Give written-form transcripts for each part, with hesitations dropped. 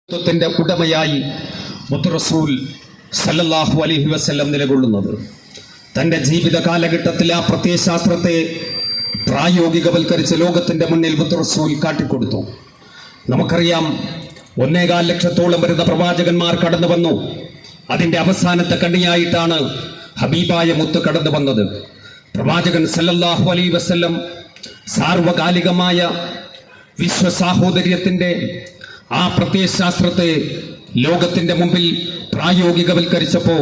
ത്തിന്റെ ഉടമയായി മുത്തുറസൂൽ സല്ലല്ലാഹു അലൈഹി വസല്ലം നിലകൊള്ളുന്നത്. തന്റെ ജീവിത കാലഘട്ടത്തിൽ ആ പ്രത്യയശാസ്ത്രത്തെ പ്രായോഗികവൽക്കരിച്ച ലോകത്തിന്റെ മുന്നിൽ മുത്തുറസൂൽ കാട്ടിക്കൊടുത്തു. നമുക്കറിയാം, 1.25 ലക്ഷത്തോളം വരുന്ന പ്രവാചകന്മാർ കടന്നു വന്നു. അതിന്റെ അവസാനത്തെ കണ്ണിയായിട്ടാണ് ഹബീബായ മുത്ത് കടന്നു വന്നത്. പ്രവാചകൻ സല്ലല്ലാഹു അലൈഹി വസല്ലം സാർവകാലികമായ വിശ്വസാഹോദര്യത്തിന്റെ ആ പ്രത്യയശാസ്ത്രത്തെ ലോകത്തിന്റെ മുമ്പിൽ പ്രായോഗികവൽക്കരിച്ചപ്പോൾ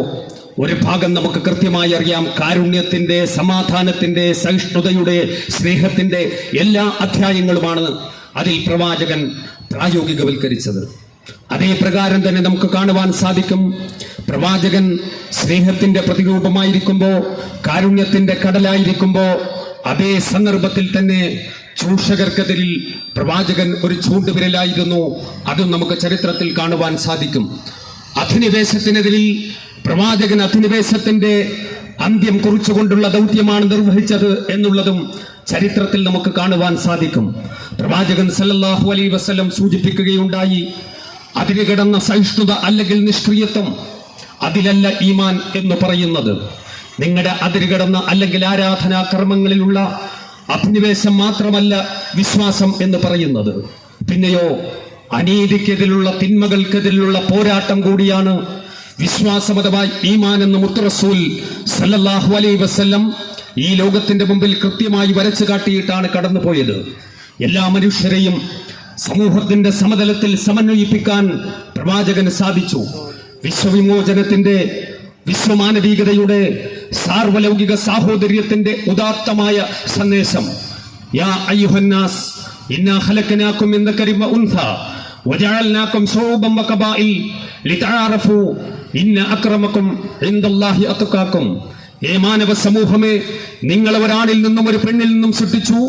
ഒരു ഭാഗം നമുക്ക് കൃത്യമായി അറിയാം. കാരുണ്യത്തിന്റെ, സമാധാനത്തിന്റെ, സഹിഷ്ണുതയുടെ, സ്നേഹത്തിന്റെ എല്ലാ അധ്യായങ്ങളുമാണ് അതിൽ പ്രവാചകൻ പ്രായോഗികവൽക്കരിച്ചത്. അതേ പ്രകാരം തന്നെ നമുക്ക് കാണുവാൻ സാധിക്കും, പ്രവാചകൻ സ്നേഹത്തിന്റെ പ്രതിരൂപമായിരിക്കുമ്പോൾ, കാരുണ്യത്തിന്റെ കടലായിരിക്കുമ്പോൾ, അതേ സന്ദർഭത്തിൽ തന്നെ ചൂഷകർക്കെതിരിൽ പ്രവാചകൻ ഒരു ചൂണ്ടുവിരലായിരുന്നു. അതും നമുക്ക് ചരിത്രത്തിൽ കാണുവാൻ സാധിക്കും. അധിനിവേശത്തിനെതിരിൽ പ്രവാചകൻ അധിനിവേശത്തിന്റെ അന്ത്യം കുറിച്ചുകൊണ്ടുള്ള ദൗത്യമാണ് നിർവഹിച്ചത് എന്നുള്ളതും ചരിത്രത്തിൽ നമുക്ക് കാണുവാൻ സാധിക്കും. പ്രവാചകൻ സല്ലല്ലാഹു അലൈഹി വസല്ലം സൂചിപ്പിക്കുകയുണ്ടായി, അതിന് കിടന്ന സഹിഷ്ണുത അല്ലെങ്കിൽ നിഷ്ക്രിയത്വം, അതിലല്ല ഈമാൻ എന്ന് പറയുന്നത്. നിങ്ങളുടെ അതിരുകടന്ന അല്ലെങ്കിൽ ആരാധനാ കർമ്മങ്ങളിലുള്ള അഭിനിവേശം മാത്രമല്ല വിശ്വാസം എന്ന് പറയുന്നത്. പിന്നെയോ അനീതിക്കെതിലുള്ള, തിന്മകൾക്കെതിലുള്ള പോരാട്ടം കൂടിയാണ് വിശ്വാസം അഥവാ ഈമാൻ എന്ന് മുത്തുറസൂൽ സല്ലല്ലാഹു അലൈഹി വസല്ലം ഈ ലോകത്തിന്റെ മുമ്പിൽ കൃത്യമായി വരച്ചു കാട്ടിയിട്ടാണ് കടന്നുപോയത്. എല്ലാ മനുഷ്യരെയും സമൂഹത്തിന്റെ സമതലത്തിൽ സമന്വയിപ്പിക്കാൻ പ്രവാചകന് സാധിച്ചു. വിശ്വവിമോചനത്തിന്റെ, വിശ്വമാനവികതയുടെ, സാർവലൗകിക സാഹോദര്യത്തിന്റെ ഉദാത്തമായ സന്ദേശം. യാ അയ്യുഹന്നാസ് ഇന്നാ ഖലഖനാകും മിൻ ദക്കരിൻ വ ഉൻസ വജഅൽനാകും ശുഉബൻ വ ഖബാഇൽ ലിതആറഫു ഇന്ന അക്രമകും ഇൻദല്ലാഹി അത്ഖാകും. ഏ മാനവ സമൂഹമേ, നിങ്ങൾ ഒരാണിൽ നിന്നും ഒരു പെണ്ണിൽ നിന്നും സൃഷ്ടിച്ചു.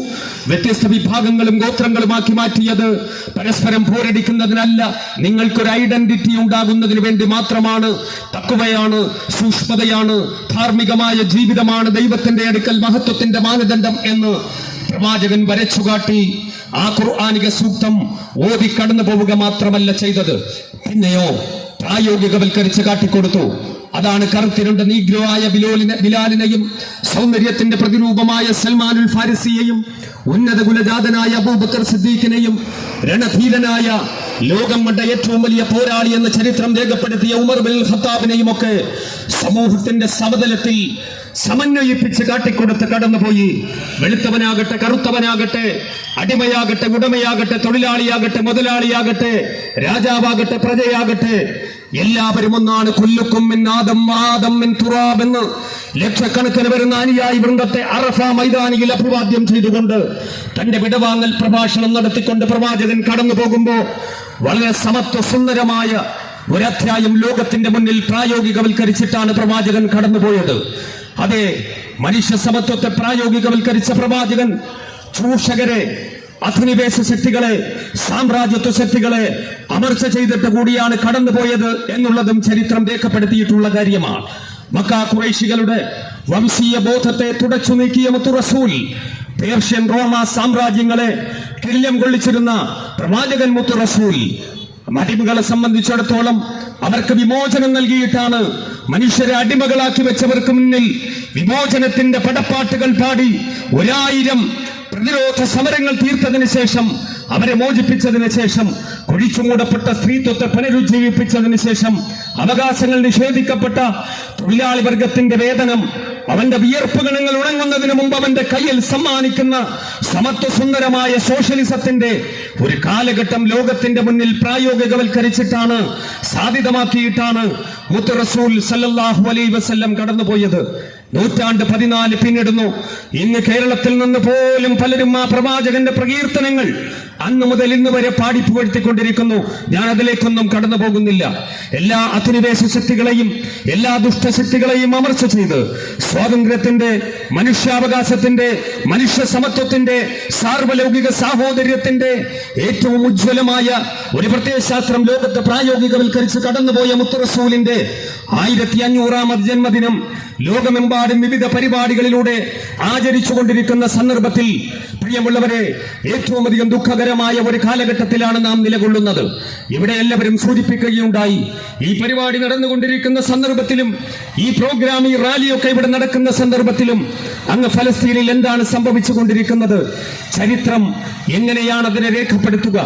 വ്യത്യസ്ത വിഭാഗങ്ങളും ഗോത്രങ്ങളുമാക്കി മാറ്റിയത് പരസ്പരം പോരടിക്കുന്നതിനല്ല, നിങ്ങൾക്കൊരു ഐഡന്റിറ്റി ഉണ്ടാകുന്നതിന് വേണ്ടി മാത്രമാണ്. തഖ്വയാണ്, സൂക്ഷ്മതയാണ്, ധാർമ്മികമായ ജീവിതമാണ് ദൈവത്തിന്റെ അടുക്കൽ മഹത്വത്തിന്റെ മാനദണ്ഡം എന്ന് പ്രവാചകൻ വരച്ചുകാട്ടി. ആ ഖുർആനിക സൂക്തം ഓതി കടന്നു പോവുക മാത്രമല്ല ചെയ്തത്, പിന്നെയോ പ്രായോഗികവൽക്കരിച്ച് കാട്ടിക്കൊടുത്തു. അതാണ് കറുത്തിരുണ്ട നീഗ്രോ ആയ ബിലാലിനെയും, സൗന്ദര്യത്തിന്റെ പ്രതിരൂപമായ സൽമാനുൽ ഫാരിസിയെയും, ഉന്നത കുലജാതനായ അബൂബക്കർ സിദ്ദീഖിനെയും, രണധീരനായ ലോകം കണ്ട ഏറ്റവും വലിയ പോരാളി എന്ന ചരിത്രം രേഖപ്പെടുത്തിയ ഉമർ ബിൻ ഖത്താബിനെയും ഒക്കെ സമൂഹത്തിന്റെ സമതലത്തിൽ സമന്വയിപ്പിച്ച് കാട്ടിക്കൊടുത്ത് കടന്നുപോയി. വെളുത്തവനാകട്ടെ, കറുത്തവനാകട്ടെ, അടിമയാകട്ടെ, ഉടമയാകട്ടെ, തൊഴിലാളിയാകട്ടെ, മുതലാളിയാകട്ടെ, രാജാവാകട്ടെ, പ്രജയാകട്ടെ, എല്ലാവരും ഒന്നാണ്. കുല്ലുക്കും മിൻ ആദം ആദം മിൻ തുറാബ് എന്ന് ലക്ഷക്കണക്കിന് വരുന്ന അനുയായി വൃന്ദത്തെ അറഫ മൈതാനിയിൽ അഭിവാദ്യം ചെയ്തുകൊണ്ട് തന്റെ വിടവാങ്ങൽ പ്രഭാഷണം നടത്തിക്കൊണ്ട് പ്രവാചകൻ കടന്നു പോകുമ്പോൾ വളരെ സമത്വ സുന്ദരമായ ഒരധ്യായം ലോകത്തിന്റെ മുന്നിൽ പ്രായോഗികവൽക്കരിച്ചിട്ടാണ് പ്രവാചകൻ കടന്നുപോയത്. അതെ, മനുഷ്യ സമത്വത്തെ പ്രായോഗികവൽക്കരിച്ച പ്രവാചകൻ ചൂഷകരെ, അധിനിവേശ ശക്തികളെ, സാമ്രാജ്യത്വ ശക്തികളെ അമർച്ച ചെയ്തിട്ട് കൂടിയാണ് കടന്നുപോയത് എന്നുള്ളതും ചരിത്രം രേഖപ്പെടുത്തിയിട്ടുള്ള കാര്യമാണ്. മക്ക ഖുറൈശികളുടെ വംശീയ ബോധത്തെ തുടച്ചു നീക്കിയ മുത്തുറസൂൽ പേർഷ്യൻ, റോമ സാമ്രാജ്യങ്ങളെ കില്യം കൊള്ളിച്ചിരുന്ന പ്രവാചകൻ മുത്തുറസൂൽ അടിമകളെ സംബന്ധിച്ചിടത്തോളം അവർക്ക് വിമോചനം നൽകിയിട്ടാണ് മനുഷ്യരെ അടിമകളാക്കി വെച്ചവർക്ക് മുന്നിൽ വിമോചനത്തിന്റെ പടപ്പാട്ടുകൾ പാടി 1000 പ്രതിരോധ സമരങ്ങൾ തീർത്തതിന് ശേഷം, അവരെ മോചിപ്പിച്ചതിന് ശേഷം, കുഴിച്ചുമൂടപ്പെട്ട സ്ത്രീത്വത്തെ പുനരുജ്ജീവിപ്പിച്ചതിന് ശേഷം, അവകാശങ്ങൾ നിഷേധിക്കപ്പെട്ട തൊഴിലാളി വർഗത്തിന്റെ വേതനം അവന്റെ വിയർപ്പ് ഗണങ്ങൾ ഉണങ്ങുന്നതിന് മുമ്പ് അവന്റെ കയ്യിൽ സമ്മാനിക്കുന്ന സമത്വ സുന്ദരമായ സോഷ്യലിസത്തിന്റെ ഒരു കാലഘട്ടം ലോകത്തിന്റെ മുന്നിൽ പ്രായോഗികവൽക്കരിച്ചിട്ടാണ്, സാധ്യതമാക്കിയിട്ടാണ് മുത്തുറസൂൽ സല്ലല്ലാഹു അലൈഹി വസല്ലം കടന്നുപോയത്. 14 പിന്നിടുന്നു. ഇന്ന് കേരളത്തിൽ നിന്ന് പോലും പലരും ആ പ്രവാചകന്റെ പ്രകീർത്തനങ്ങൾ അന്ന് മുതൽ ഇന്ന് വരെ പാടിപ്പുകഴ്ത്തിക്കൊണ്ടിരിക്കുന്നു. ഞാൻ അതിലേക്കൊന്നും കടന്നു പോകുന്നില്ല. എല്ലാ അധിനിവേശ ശക്തികളെയും എല്ലാ ദുഷ്ടശക്തികളെയും അമർച്ച ചെയ്ത് സ്വാതന്ത്ര്യത്തിന്റെ, മനുഷ്യാവകാശത്തിന്റെ, മനുഷ്യ സമത്വത്തിന്റെ, സാർവലൗകിക സാഹോദര്യത്തിന്റെ ഏറ്റവും ഉജ്ജ്വലമായ ഒരു പ്രത്യയശാസ്ത്രം ലോകത്ത് പ്രായോഗികവൽക്കരിച്ച് കടന്നുപോയ മുത്തറസൂലിന്റെ 1500ാമത് ജന്മദിനം ലോകമെമ്പാടും വിവിധ പരിപാടികളിലൂടെ ആചരിച്ചുകൊണ്ടിരിക്കുന്ന സന്ദർഭത്തിൽ പ്രിയമുള്ളവരെ, ഏറ്റവും അധികം ദുഃഖകരമായ ഒരു കാലഘട്ടത്തിലാണ് നാം നിലകൊള്ളുന്നത്. ഇവിടെ എല്ലാവരും സൂചിപ്പിക്കുകയുണ്ടായി, ഈ പരിപാടി നടന്നുകൊണ്ടിരിക്കുന്ന സന്ദർഭത്തിലും ഈ പ്രോഗ്രാം, ഈ റാലിയൊക്കെ ഇവിടെ നടക്കുന്ന സന്ദർഭത്തിലും അങ്ങ് ഫലസ്തീനിൽ എന്താണ് സംഭവിച്ചുകൊണ്ടിരിക്കുന്നത്? ചരിത്രം എങ്ങനെയാണ് അതിനെ രേഖപ്പെടുത്തുക?